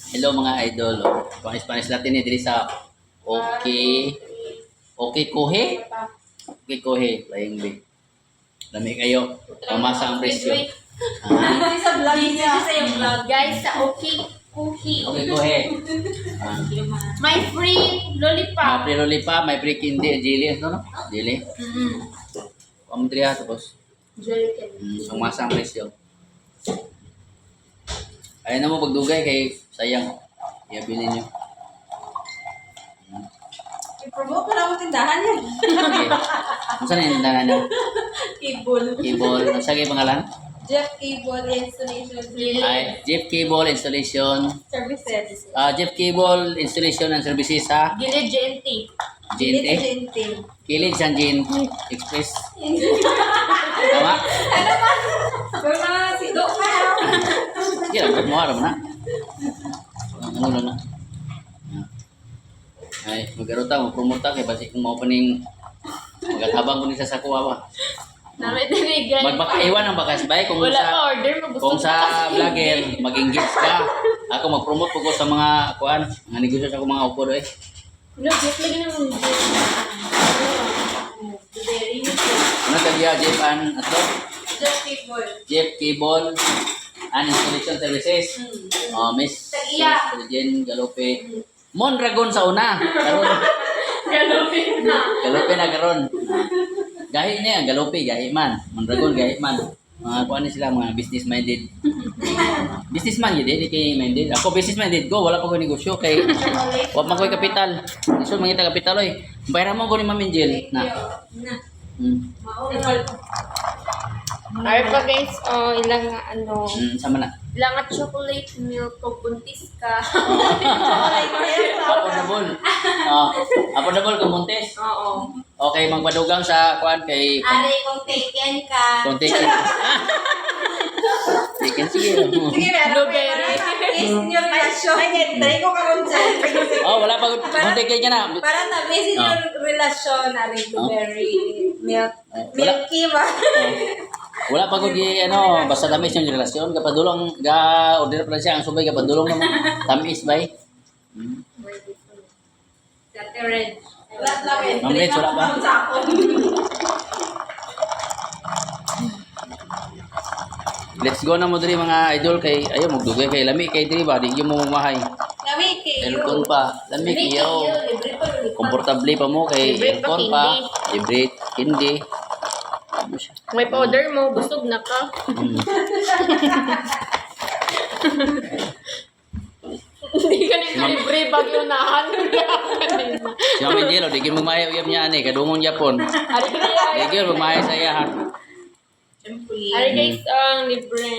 Hello mga idol. Spanish Latin ni diri sa Okay. Okay Kohe. Okay Kohe. Laing B. Lami kayo. Pamasa ang presyo. Ah, Sa vlog This niya. is yung vlog, guys, sa Okay Cookie. okay Kohe. Ah, My free lollipop. may free lollipop, may free candy, jelly, ano no? Jelly. Pamdriya tapos Jelly candy. pamasa ang presyo. Ayun na mo pagdugay kay sayang. Iabilin niyo. I-promote ko lang ang tindahan yan. Okay. Unsa na yung tindahan niyo? Cable. Cable. Ang sagay pangalan? Jeff Cable Installation Ay, Jeep Cable Installation. Services. Jeep Cable Installation and Services sa Gilid GNT. GNT. Gente. Kilid sa GNT Express. Tama? Pero na si Doc ka. Sige, ang mo haram na. Ano na na. Ay, mag-arota, mag-promote kay basi kung ma-opening magatabang ko ni sa kuwa ba. Namin tinigay. Magpakaiwan ang bakas bay kung Wala sa pa order mo. Gusto kung mo sa kasi. vlogger mag-engage ka. Ako mag-promote ko sa mga kuan, mga negosyo sa mga upor eh. No, just lagi naman. Very Ano kaya Jeep and ato? Jeff Cable. Jeep Cable and Installation Services. Miss Tag-iya. Jen Galope. Mondragon sa una. Karon Galupin na. Galope na karon. Gahi niya, Galope, gahi man. Mondragon, gahi man. Mga kuan ni sila, mga business minded. Businessman yun, di kay minded. Ako business minded ko, wala pa ko negosyo kay wala man ko'y kapital. Iso mangita kapital oy. Bayaran mo ko ni Ma'am Angel na. Na. Hmm. Ay pa guys, ilang ano, Sama na. ilang chocolate milk kung buntis ka. Affordable. Affordable kung Montes. Oo. Okay, magpadugang sa kuan kay Ari kung taken ka. Contekin. Taken sige. Sige, meron Blueberry. Is your relasyon. Ay, try ko ka kung saan. Oh, wala pa Contekin ka na. Para na-base in your relasyon. Ari, blueberry, milk. Wala. Milky ba? Wala pa ko di ano, basta tamis yung relasyon. Kapadulong ga order pa lang siya ang subay kapadulong naman. Tamis bay. Dati red. Wala lang eh. Ma'am Rich, wala pa? Let's go na mo diri mga idol kay ayo magdugay kay lami kay diri ba di gyud mo mamahay. Lami kayo. Aircon pa, lami kayo. Komportable pa mo kay Libre pa aircon pa. Libre hindi. Ano siya? May powder mo, busog na ka. Hindi ka nang libre bagyo na kanina. Si Ma'am Angelo, di gyud mo mahay uyab niya ani kadungong Japon. Ari ka na. Di gyud mo mahay sa iya ha. Ari guys, ang libre.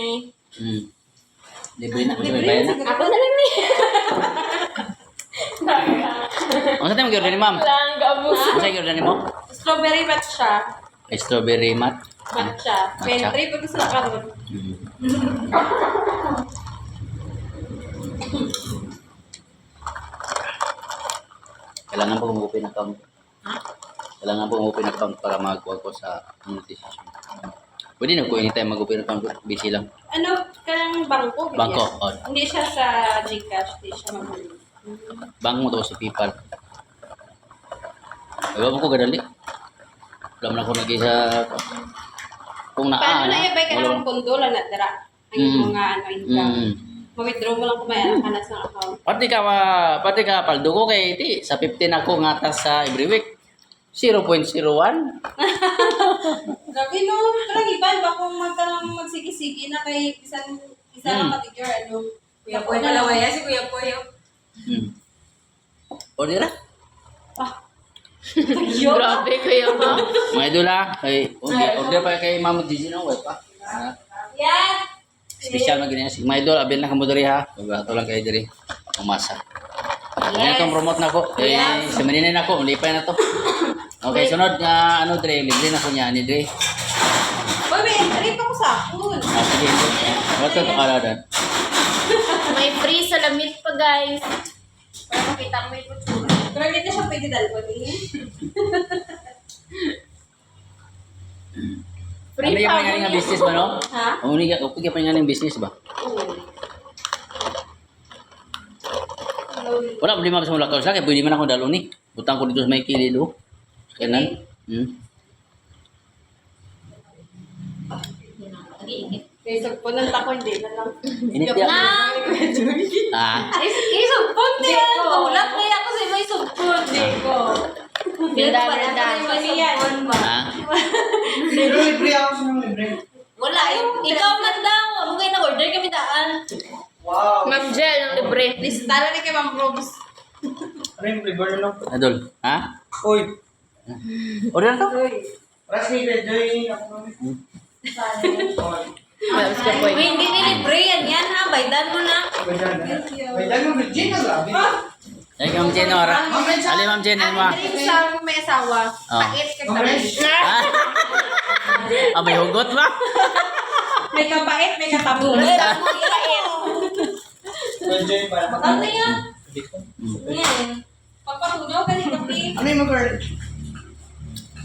Libre na kasi may bayan na. Ako na lang ni. Ano sa tayo mag-order ni ma'am? Lang, gabos. Ano sa i-order ni mo? Strawberry matcha. Strawberry mat. Matcha. Pantry pa gusto na karon. Kailangan po mag-open account. Kailangan po mag-open account para mag-work ko sa monetization. Pwede na po anytime mag-open account. Busy lang. Ano, kanang bangko? Bangko, ganyan? on. Hindi siya sa Gcash, hindi siya mamali. Bank mo to sa PayPal. Ewan mo ko gadali. Wala mo na ako nag sa kung Paano naa na ibay ka ng pondo lang na dara? Ang mga ano, income. Ma-withdraw mo lang kung may kanas ng account. Pati ka paldo ko kay ti sa 15 ako ngatas sa every week. 0.01. Grabe no, karang iban ba kung magsigi-sigi na kay isa lang matigyor, ano? Kuya Poy, palawaya si Kuya Poy. Order na. Grabe kayo ha. Mga idol ha. Kay order pa kay Mama Gigi no wait pa. Yan! Special na ganyan. Si mga idol, abil na kamo diri ha. Magato lang kayo diri. Umasa. Ngayon itong promote na ko. Eh, sa maninin ako, ulipay na to. Okay, sunod nga ano diri, libre na ko niya ni diri. Boy, may entry pa ko sa akin. Sige, what's to kaladan? May free salamit pa guys. Para makita mo yung kutsura. Pero hindi na siya pwede dalawin eh. Ano yung mga nga business ba no? Ha? Uni ka, okay ka pa nga ng business ba? Oo. Wala problema sa mulakaw sa kaya pwede man ako dalo ni. Butang ko dito sa may kilid oh. Kanan. Nag-iingit. Kaya po ng tako, hindi na lang. Init ya. Na! Isugpon Di niya. ko. Mahulat kaya ako sa may sugpon. Di ko. Bilda, bilda. Ha? Libre ako sa mga libre. Wala, ikaw man daw. Ano kayo na-order kami daan? Wow. Ma'am Jel, ng libre. Please, tala ni kay Ma'am Robs. Ano yung flavor na lang? Adol. Ha? Uy. Order to? Ras ni Joy. Ako namin. Mas ka po. Uy, hindi ni libre yan. Yan ha, baydan mo na. May dami Virginia grabe. Ay, Ma'am Jen, ora. Ali, Ma'am Jen, ano mo? Ano sa may asawa? Oh. Pait ka Congrats. Ha? Ah, may hugot ba? May kapait, may katabungan. Joy para. Ano yan? Yan. Pagpatunaw ka ni kape. Ano yung mag-girl?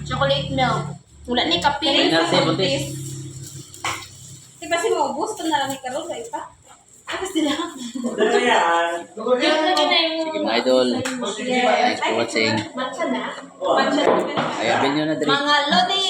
Chocolate milk. Wala ni kape. Ay, nasi, buntis. Diba si Mobus? Ito na lang ni Carol sa isa. Ano sila? Ano yan? Mga idol. Thanks for watching. Matcha na. Mancha. Ay, abil nyo na dali. Mga lodi!